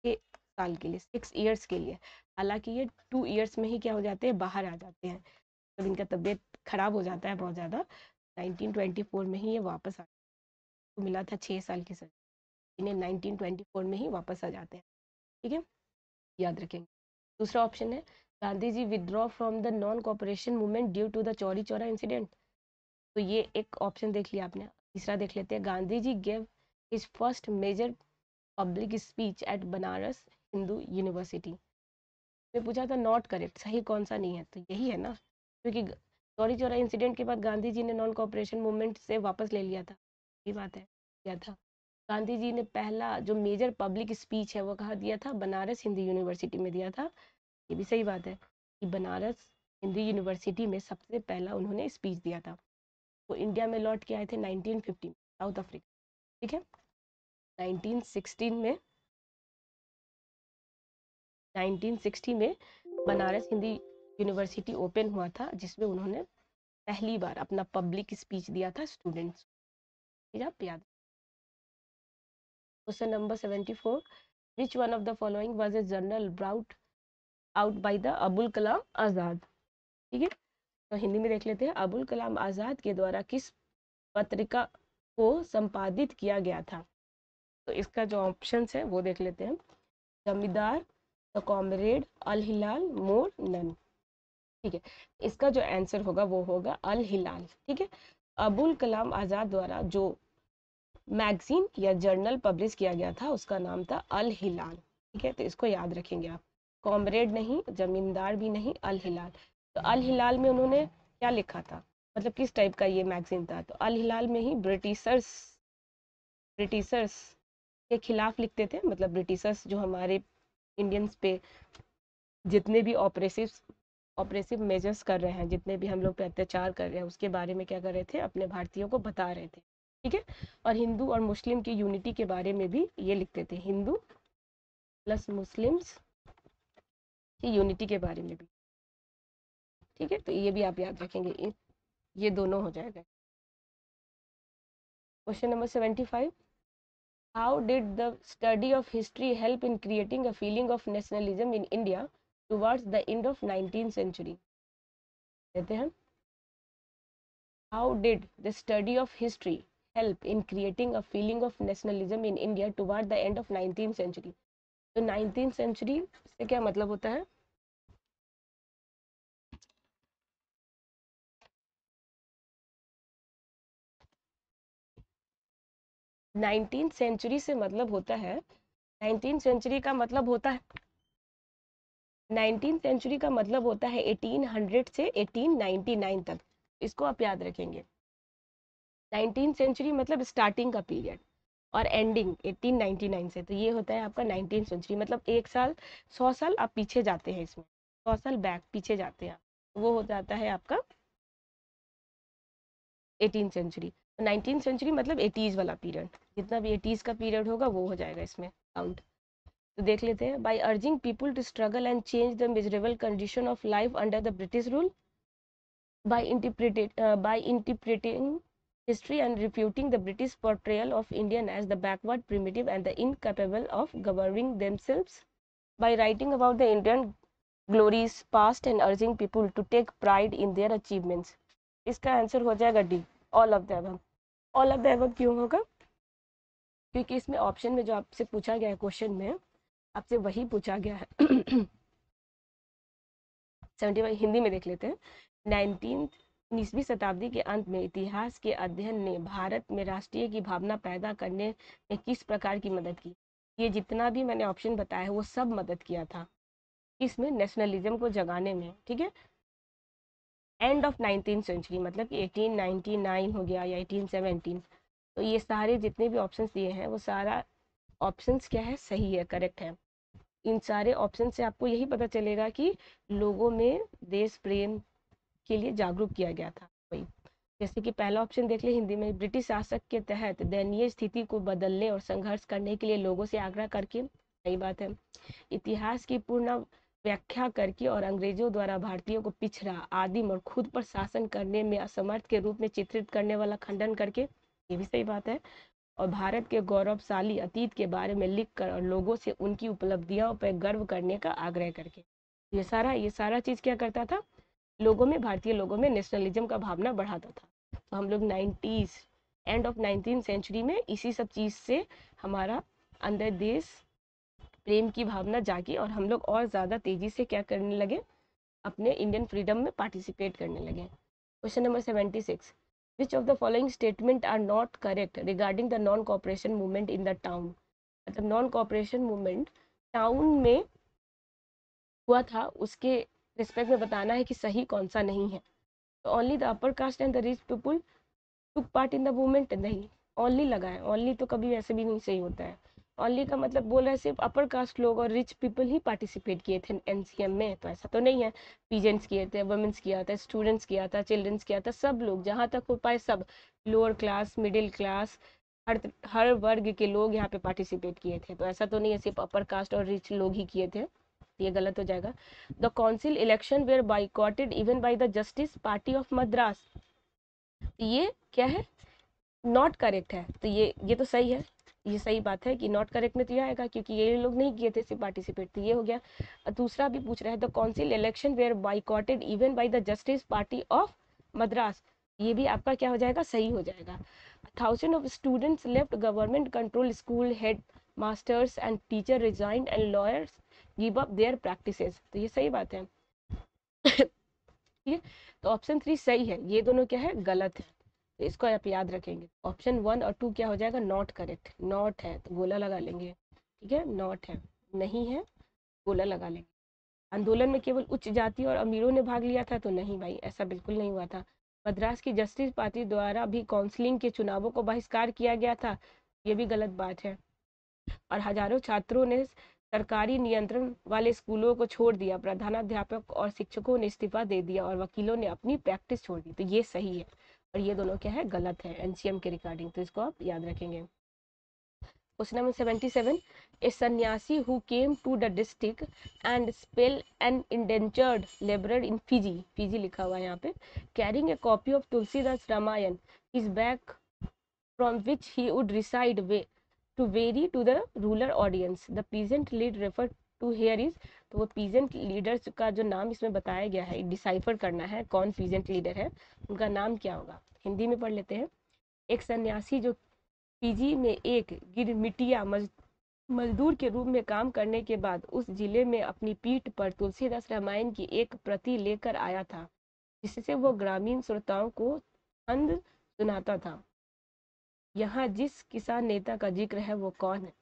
6 साल के लिए, 6 ईयर्स के लिए। हालांकि ये 2 ईयर्स में ही क्या हो जाते हैं, बाहर आ जाते हैं, जब इनका तबीयत खराब हो जाता है बहुत ज़्यादा। 1924 में ही ये वापस तो मिला था 6 साल की सजा, इन्हें 1924 में ही वापस आ जाते हैं, ठीक है, याद रखेंगे। दूसरा ऑप्शन है Gandhi ji withdraw from the non cooperation movement due to the Chauri Chaura incident, तो ये एक ऑप्शन देख लिया आपने। तीसरा देख लेते हैं, Gandhi ji gave his first major public speech at Banaras Hindu University, मैं पूछा था नॉट करेक्ट, सही कौन सा नहीं है, तो यही है ना, क्योंकि चौरी चौरा इंसिडेंट के बाद गांधी जी ने नॉन कोऑपरेशन मूवमेंट से वापस ले लिया था, ये बात है, क्या था। गांधी जी ने पहला जो मेजर पब्लिक स्पीच है वो कहाँ दिया था, बनारस हिंदू यूनिवर्सिटी में दिया था, ये भी सही बात है कि बनारस हिंदू यूनिवर्सिटी में सबसे पहला उन्होंने स्पीच दिया था। वो इंडिया में लौट के आए थे 1950 साउथ अफ्रीका, ठीक है। 1960 में बनारस हिंदी यूनिवर्सिटी ओपन हुआ था, जिसमें उन्होंने पहली बार अपना पब्लिक स्पीच दिया था स्टूडेंट्स, आप याद। Question number 74, which one of the following was a journal brought out by the Abul Kalam Azad, ठीक है। तो हिंदी में देख लेते हैं, अबुल कलाम आज़ाद के द्वारा किस पत्रिका को संपादित किया गया था, तो इसका जो ऑप्शन है वो देख लेते हैं, जमींदार, द कॉमरेड, अल हिलाल, मोर, नन, ठीक है। इसका जो आंसर होगा वो होगा अल हिलाल, ठीक है। अबुल कलाम आज़ाद द्वारा जो मैगजीन या जर्नल पब्लिश किया गया था उसका नाम था अल हिलाल, ठीक है, तो इसको याद रखेंगे आप, कॉमरेड नहीं, जमींदार भी नहीं, अल हिलाल। तो अल हिलाल में उन्होंने क्या लिखा था, मतलब किस टाइप का ये मैगजीन था, तो अल हिलाल में ही ब्रिटिशर्स के खिलाफ लिखते थे, मतलब ब्रिटिशर्स जो हमारे इंडियंस पे जितने भी ऑपरेसिव मेजर्स कर रहे हैं, जितने भी हम लोग पे अत्याचार कर रहे हैं, उसके बारे में क्या कर रहे थे, अपने भारतीयों को बता रहे थे, ठीक है। और हिंदू और मुस्लिम की यूनिटी के बारे में भी ये लिखते थे, हिंदू प्लस मुस्लिम्स की यूनिटी के बारे में भी, ठीक है, तो ये भी आप याद रखेंगे, ये दोनों हो जाएगा। Question number 75, how did the study of history help in creating a feeling of nationalism in India towards the end of 19th century, कहते हैं, how did the study of history help in creating a feeling of nationalism in India toward the end of 19th century, तो 19th century से क्या मतलब होता है, 19th सेंचुरी से मतलब होता है, 19th सेंचुरी का मतलब होता है, 19th सेंचुरी का मतलब होता है 1800 से 1899 तक, इसको आप याद रखेंगे। 19th सेंचुरी मतलब स्टार्टिंग का पीरियड और एंडिंग 1899 से, तो ये होता है आपका 19th सेंचुरी, मतलब 1 साल 100 साल आप पीछे जाते हैं, इसमें 100 साल बैक पीछे जाते हैं, वो हो जाता है आपका 18th सेंचुरी। 19th सेंचुरी मतलब 80s वाला पीरियड, जितना भी 80s का पीरियड होगा वो हो जाएगा इसमें काउंट। तो देख लेते हैं, by urging people to struggle and change the miserable condition of life under the British rule, by interpreting history and refuting the British portrayal of Indian as the backward, primitive and the incapable of governing themselves, by writing about the Indian glories past and urging people to take pride in their achievements, इसका आंसर हो जाएगा D, all of the above. All of the above क्यों होगा, क्योंकि इसमें ऑप्शन में जो आपसे पूछा गया है क्वेश्चन में, आपसे वही पूछा गया है। 75 हिंदी में देख लेते हैं। 19वीं शताब्दी के अंत में इतिहास के अध्ययन ने भारत में राष्ट्रीय की भावना पैदा करने में किस प्रकार की मदद की? ये जितना भी मैंने ऑप्शन बताया है वो सब मदद किया था इसमें, नेशनलिज्म को जगाने में, ठीक है। एंड ऑफ 19th सेंचुरी मतलब कि 1899 हो गया या 1817, तो ये सारे जितने भी ऑप्शंस दिए हैं वो सारा ऑप्शंस क्या है, सही है, करेक्ट है। इन सारे ऑप्शन से आपको यही पता चलेगा कि लोगों में देश प्रेम के लिए जागरूक किया गया था। वही, जैसे कि पहला ऑप्शन देख ले हिंदी में, ब्रिटिश शासक के तहत दयनीय स्थिति को बदलने और संघर्ष करने के लिए लोगों से आग्रह करके, सही बात है। इतिहास की पूर्ण व्याख्या करके और अंग्रेजों द्वारा भारतीयों को पिछड़ा, आदिम और खुद पर शासन करने में असमर्थ के रूप में चित्रित करने वाला खंडन करके, ये भी सही बात है। और भारत के गौरवशाली अतीत के बारे में लिखकर और लोगों से उनकी उपलब्धियों पर गर्व करने का आग्रह करके, ये सारा चीज क्या करता था, लोगों में, भारतीय लोगों में नेशनलिज्म का भावना बढ़ाता था। तो हम लोग 90s and of 19th century में इसी सब चीज से हमारा अंदर देश प्रेम की भावना जागी और हम लोग और ज़्यादा तेज़ी से क्या करने लगे, अपने इंडियन फ्रीडम में पार्टिसिपेट करने लगे। Question number 76, which of the following statement are not correct regarding the non cooperation movement in the town? मतलब नॉन कॉपरेशन मूवमेंट टाउन में हुआ था, उसके रिस्पेक्ट में बताना है कि सही कौन सा नहीं है। तो only the upper caste and the rich people took part in the movement, नहीं, ओनली लगा है, ओनली तो कभी वैसे भी नहीं सही होता है। ओनली का मतलब बोल रहा है सिर्फ अपर कास्ट लोग और रिच पीपल ही पार्टिसिपेट किए थे एनसीएम में, तो ऐसा तो नहीं है। पीजेंट्स किए थे, वुमेन्स किया था, स्टूडेंट्स किया था, चिल्ड्रंस किया था, सब लोग जहाँ तक हो पाए सब, लोअर क्लास, मिडिल क्लास, हर वर्ग के लोग यहाँ पे पार्टिसिपेट किए थे। तो ऐसा तो नहीं है सिर्फ अपर कास्ट और रिच लोग ही किए थे, ये गलत हो जाएगा। The council election were boycotted even by the Justice Party of Madras, ये क्या है, नॉट करेक्ट है। तो ये तो सही है, ये सही बात है कि नॉट करेक्ट में तो ये आएगा क्योंकि ये लोग नहीं किए थे सिर्फ पार्टिसिपेट, तो ये हो गया। दूसरा भी पूछ रहा है, the council election were boycotted even by the Justice Party of Madras, ये भी आपका क्या हो जाएगा, सही हो जाएगा। 1000 of students left government control school, head masters and teacher resigned and lawyers give up their practices, तो ये सही बात है। ठीक है, तो ऑप्शन 3 सही है, ये दोनों क्या है, गलत है। तो इसको आप याद रखेंगे। ऑप्शन 1 और 2 क्या हो जाएगा, नॉट करेक्ट, नॉट है तो गोला लगा लेंगे, ठीक है, नॉट है, नहीं है, गोला लगा लेंगे। आंदोलन में केवल उच्च जाति और अमीरों ने भाग लिया था, तो नहीं भाई, ऐसा बिल्कुल नहीं हुआ था। मद्रास की जस्टिस पार्टी द्वारा भी काउंसलिंग के चुनावों को बहिष्कार किया गया था, ये भी गलत बात है। और हजारों छात्रों ने सरकारी नियंत्रण वाले स्कूलों को छोड़ दिया, प्रधानाध्यापक और शिक्षकों ने इस्तीफा दे दिया और वकीलों ने अपनी प्रैक्टिस छोड़ दी, तो ये सही है। और ये दोनों क्या है, गलत है एनसीएम के रिगार्डिंग, तो इसको आप याद रखेंगे। Question number 77, a sannyasi who came to the district and spell an indentured labourer in Fiji, Fiji लिखा हुआ है यहाँ पे, carrying a copy of Tulsidas Ramayana is back from which he would reside way to vary to the rural audience. The peasant lead referred to here is, तो वो पीजेंट लीडर्स का जो नाम इसमें बताया गया है, डिसाइफर करना है कौन पीजेंट लीडर है, उनका नाम क्या होगा। हिंदी में पढ़ लेते हैं। एक सन्यासी जो पीजी में एक गिरमिटिया मजदूर के रूप में काम करने के बाद उस जिले में अपनी पीठ पर तुलसीदास रामायण की एक प्रति लेकर आया था, जिससे वो ग्रामीण श्रोताओं को छंद सुनाता था। यहाँ जिस किसान नेता का जिक्र है वो कौन है?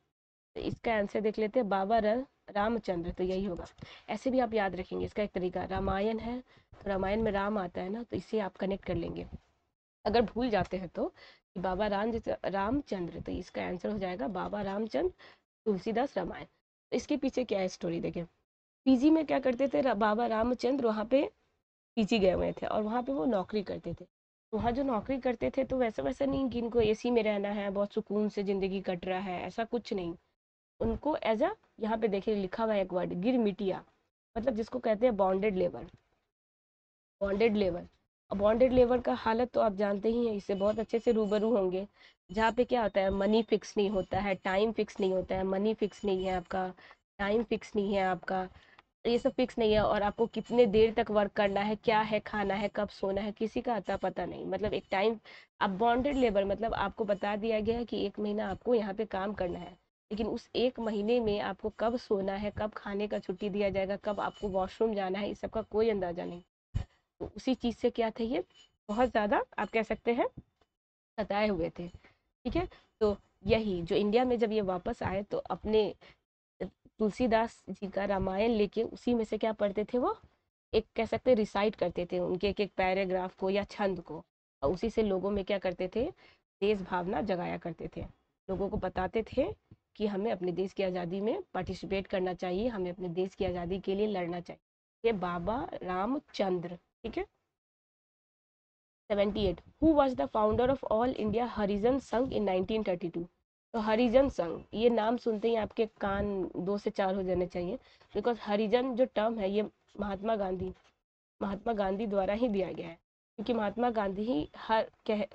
तो इसका आंसर देख लेते हैं, बाबा रामचंद्र, तो यही होगा। ऐसे भी आप याद रखेंगे, इसका एक तरीका, रामायण है तो रामायण में राम आता है ना, तो इससे आप कनेक्ट कर लेंगे। अगर भूल जाते हैं तो कि बाबा रामचंद्र, तो इसका आंसर हो जाएगा बाबा रामचंद्र तुलसीदास रामायण। तो इसके पीछे क्या है स्टोरी, देखें। पीजी में क्या करते थे, बाबा रामचंद्र वहाँ पे पीजी गए हुए थे और वहाँ पे वो नौकरी करते थे। वहाँ जो नौकरी करते थे तो वैसा वैसा नहीं कि इनको एसी में रहना है, बहुत सुकून से जिंदगी कट रहा है, ऐसा कुछ नहीं। उनको एज अ, यहाँ पे देखिए लिखा हुआ है एक वर्ड, गिरमिटिया, मतलब जिसको कहते हैं बॉन्डेड लेबर, बॉन्डेड लेबर। और बॉन्डेड लेबर का हालत तो आप जानते ही हैं, इससे बहुत अच्छे से रूबरू होंगे। जहाँ पे क्या होता है, मनी फिक्स नहीं होता है, टाइम फिक्स नहीं होता है, मनी फिक्स नहीं है आपका, टाइम फिक्स नहीं है आपका, ये सब फिक्स नहीं है, और आपको कितने देर तक वर्क करना है, क्या है खाना है, कब सोना है, किसी का अता पता नहीं। मतलब एक टाइम, अब बॉन्डेड लेबर मतलब आपको बता दिया गया है कि 1 महीना आपको यहाँ पे काम करना है, लेकिन उस एक महीने में आपको कब सोना है, कब खाने का छुट्टी दिया जाएगा, कब आपको वॉशरूम जाना है, इस सब का कोई अंदाजा नहीं। तो उसी चीज़ से क्या थे, ये बहुत ज़्यादा आप कह सकते हैं सताए हुए थे। ठीक है, तो यही जो इंडिया में जब ये वापस आए तो अपने तुलसीदास जी का रामायण लेके उसी में से क्या पढ़ते थे वो, एक कह सकते हैं रिसाइट करते थे उनके एक एक पैराग्राफ को या छंद को, और उसी से लोगों में क्या करते थे, देश भावना जगाया करते थे। लोगों को बताते थे कि हमें अपने देश की आज़ादी में पार्टिसिपेट करना चाहिए, हमें अपने देश की आज़ादी के लिए लड़ना चाहिए। ये बाबा रामचंद्र। ठीक है, 78 who was the founder of All India Harijan Sangh in 1932। तो हरिजन संघ, ये नाम सुनते ही आपके कान 2 से 4 हो जाने चाहिए, बिकॉज हरिजन जो टर्म है ये महात्मा गांधी द्वारा ही दिया गया है, क्योंकि महात्मा गांधी ही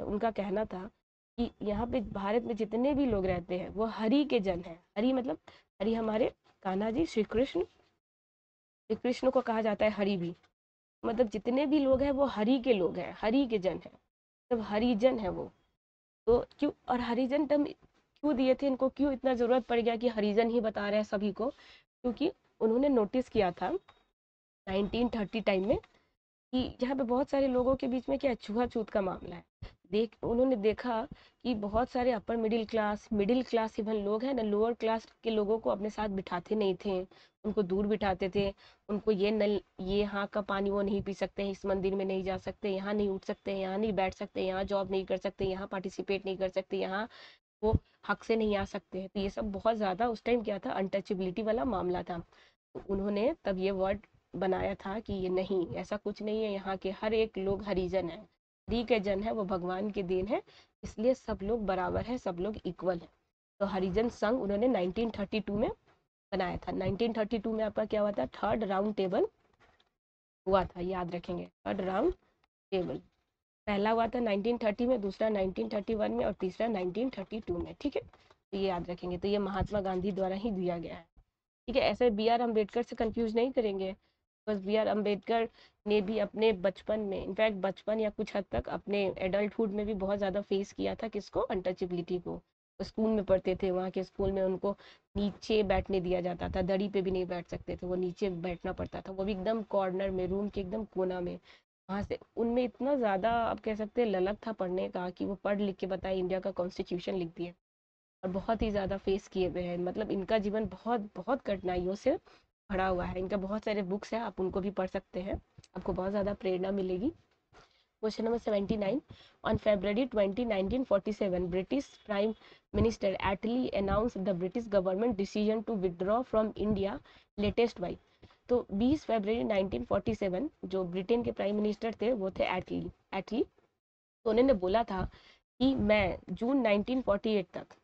उनका कहना था कि यहाँ पे भारत में जितने भी लोग रहते हैं वो हरि के जन हैं। हरि मतलब, हरि हमारे कान्हा जी श्री कृष्ण को कहा जाता है हरि भी, मतलब जितने भी लोग हैं वो हरि के लोग हैं, हरि के जन हैं, मतलब हरिजन है वो। तो क्यों, और हरिजन टर्म क्यों दिए थे इनको, क्यों इतना जरूरत पड़ गया कि हरिजन ही बता रहे हैं सभी को, क्योंकि उन्होंने नोटिस किया था 1930 टाइम में कि यहाँ पे बहुत सारे लोगों के बीच में क्या छुआछूत का मामला है। उन्होंने देखा कि बहुत सारे अपर मिडिल क्लास इवन लोग हैं ना, लोअर क्लास के लोगों को अपने साथ बिठाते नहीं थे, उनको दूर बिठाते थे। उनको ये यहाँ का पानी वो नहीं पी सकते हैं, इस मंदिर में नहीं जा सकते, यहाँ नहीं उठ सकते, यहाँ नहीं बैठ सकते, यहाँ जॉब नहीं कर सकते, यहाँ पार्टिसिपेट नहीं कर सकते, यहाँ वो हक से नहीं आ सकते हैं। तो ये सब बहुत ज़्यादा उस टाइम क्या था, अनटचेबिलिटी वाला मामला था। तो उन्होंने तब ये वर्ड बनाया था कि ये नहीं, ऐसा कुछ नहीं है, यहाँ के हर एक लोग हरिजन है, हरि के जन है, वो भगवान के देन है, इसलिए सब लोग बराबर है, सब लोग इक्वल है। तो हरिजन संघ उन्होंने 1932 में बनाया था। 1932 में आपका क्या हुआ था, थर्ड राउंड टेबल हुआ था, याद रखेंगे, थर्ड राउंड टेबल। पहला हुआ था 1930 में, दूसरा 1931 में और तीसरा 1932 में। ठीक है, तो ये याद रखेंगे। तो ये महात्मा गांधी द्वारा ही दिया गया है। ठीक है, ऐसे बी आर अम्बेडकर से कंफ्यूज नहीं करेंगे, बस बी आर अम्बेडकर ने भी अपने बचपन में, इनफैक्ट बचपन या कुछ हद तक अपने एडल्टहुड में भी बहुत ज़्यादा फेस किया था, किसको, अनटचेबिलिटी को। वो स्कूल में पढ़ते थे, वहाँ के स्कूल में उनको नीचे बैठने दिया जाता था, दरी पे भी नहीं बैठ सकते थे, वो नीचे बैठना पड़ता था, वो भी एकदम कॉर्नर में, रूम के एकदम कोना में। वहाँ से उनमें इतना ज़्यादा आप कह सकते हैं ललक था पढ़ने का कि वो पढ़ लिख के बताए इंडिया का कॉन्स्टिट्यूशन लिख दिए। और बहुत ही ज़्यादा फेस किए हुए हैं, मतलब इनका जीवन बहुत बहुत कठिनाइयों से भरा हुआ है। इनका बहुत सारे बुक्स हैं, आप उनको भी पढ़ सकते हैं, आपको बहुत ज़्यादा प्रेरणा मिलेगी। Question number 79, on February 20, 1947 British prime minister Attlee announce the British government decision to withdraw from India latest by. तो 20 फरवरी 1947 जो ब्रिटेन के प्राइम मिनिस्टर थे वो थे एटली। तो उन्होंने बोला था कि मैं जून 1948 तक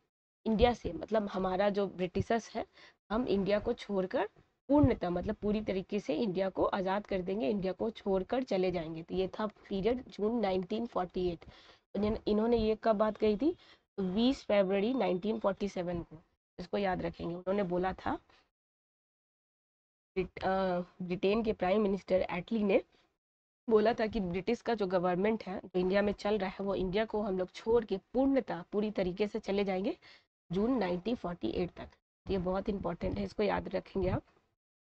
इंडिया से, मतलब हमारा जो ब्रिटिशर्स है, हम इंडिया को छोड़कर पूर्णतः, मतलब पूरी तरीके से इंडिया को आज़ाद कर देंगे, इंडिया को छोड़कर चले जाएंगे। तो ये था पीरियड जून 1948। इन्होंने ये कब बात कही थी, 20 फरवरी 1947 को, इसको याद रखेंगे। उन्होंने बोला था, ब्रिटेन के प्राइम मिनिस्टर एटली ने बोला था कि ब्रिटिश का जो गवर्नमेंट है जो इंडिया में चल रहा है, वो इंडिया को हम लोग छोड़ के पूर्णतः पूरी तरीके से चले जाएंगे जून 1948 तक। तो ये बहुत इंपॉर्टेंट है, इसको याद रखेंगे आप।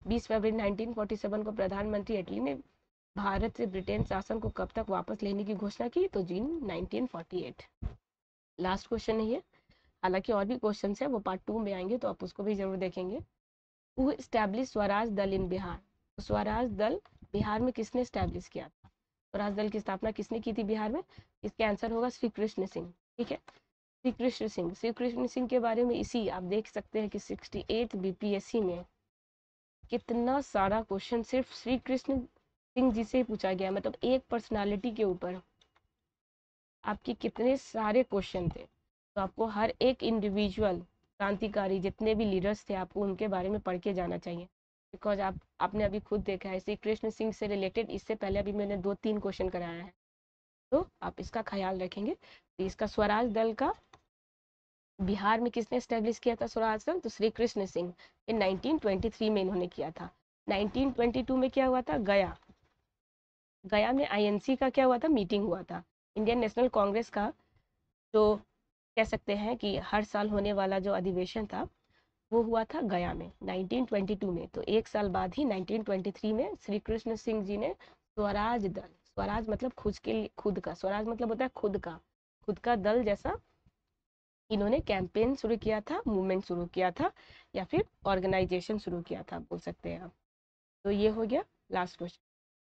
20 फरवरी 1947 को प्रधानमंत्री एटली ने भारत से ब्रिटेन शासन को कब तक वापस लेने की घोषणा की, तो जून 1948। लास्ट क्वेश्चन है ये, हालांकि और भी क्वेश्चन है, वो पार्ट 2 में आएंगे, तो आप उसको भी जरूर देखेंगे। हु एस्टैब्लिश स्वराज दल इन बिहार। तो स्वराज दल बिहार में किसने एस्टैब्लिश किया था, स्वराज दल की स्थापना किसने की थी बिहार में, इसका आंसर होगा श्री कृष्ण सिंह। ठीक है, श्री कृष्ण सिंह के बारे में इसी आप देख सकते हैं कि 68 बीपीएससी में कितना सारा क्वेश्चन सिर्फ श्री कृष्ण सिंह जी से ही पूछा गया, मतलब एक पर्सनालिटी के ऊपर आपके कितने सारे क्वेश्चन थे। तो आपको हर एक इंडिविजुअल क्रांतिकारी जितने भी लीडर्स थे, आपको उनके बारे में पढ़ के जाना चाहिए, बिकॉज आपने अभी खुद देखा है श्री कृष्ण सिंह से रिलेटेड इससे पहले अभी मैंने 2-3 क्वेश्चन कराया है, तो आप इसका ख्याल रखेंगे। तो इसका स्वराज दल का बिहार में किसने एस्टेब्लिश किया था स्वराज दल, तो श्री कृष्ण सिंह इन 1923 में इन्होंने किया था। 1922 में क्या हुआ था, गया में आईएनसी का क्या हुआ था, मीटिंग हुआ था, इंडियन नेशनल कांग्रेस का, जो कह सकते हैं कि हर साल होने वाला जो अधिवेशन था, वो हुआ था गया में 1922 में। तो एक साल बाद ही 1923 में श्री कृष्ण सिंह जी ने स्वराज दल, स्वराज मतलब खुद के लिए, खुद का, स्वराज मतलब होता है खुद का दल जैसा इन्होंने कैंपेन शुरू किया था, मूवमेंट शुरू किया था, या फिर ऑर्गेनाइजेशन शुरू किया था, बोल सकते हैं आप। तो ये हो गया लास्ट क्वेश्चन।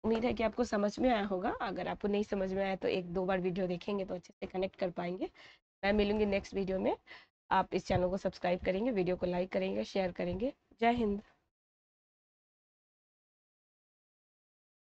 उम्मीद है कि आपको समझ में आया होगा। अगर आपको नहीं समझ में आया तो एक दो बार वीडियो देखेंगे तो अच्छे से कनेक्ट कर पाएंगे। मैं मिलूंगी नेक्स्ट वीडियो में। आप इस चैनल को सब्सक्राइब करेंगे, वीडियो को लाइक करेंगे, शेयर करेंगे। जय हिंद।